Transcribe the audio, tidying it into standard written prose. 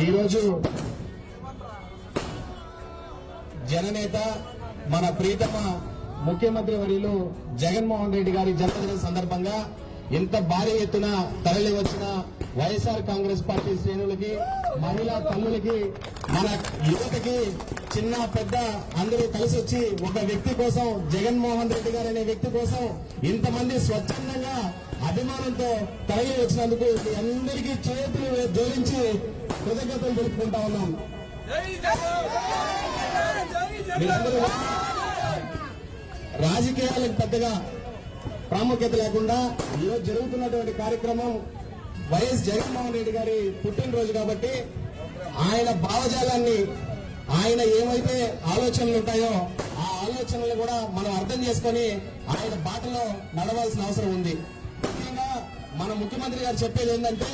ఈరోజు జననేత మన ప్రీతమ ముఖ్యమంత్రి వర్యులు జగన్మోహన్ రెడ్డి గారి జన్మదిన సందర్భంగా ఇంత భారీ ఎత్తున తరలి వచ్చిన వైఎస్ఆర్ కాంగ్రెస్ పార్టీ శ్రేణులకి, మహిళా తల్లులకి, మన యువతకి, చిన్న పెద్ద అందరూ కలిసి వచ్చి ఒక వ్యక్తి కోసం, జగన్మోహన్ రెడ్డి గారు అనే వ్యక్తి కోసం ఇంతమంది స్వచ్ఛందంగా అభిమానంతో తరలి వచ్చినందుకు మీ అందరికీ చేతులు జోడించి కృతజ్ఞతలు తెలుపుకుంటా ఉన్నాం. మీరందరూ రాజకీయాలకు పెద్దగా ప్రాముఖ్యత లేకుండా ఈరోజు జరుగుతున్నటువంటి కార్యక్రమం వైఎస్ జగన్మోహన్ రెడ్డి గారి పుట్టినరోజు కాబట్టి ఆయన భావజాలాన్ని, ఆయన ఏమైతే ఆలోచనలు ఉంటాయో ఆ ఆలోచనలు కూడా మనం అర్థం చేసుకుని ఆయన బాటలో నడవాల్సిన అవసరం ఉంది. ముఖ్యంగా మన ముఖ్యమంత్రి గారు చెప్పేది ఏంటంటే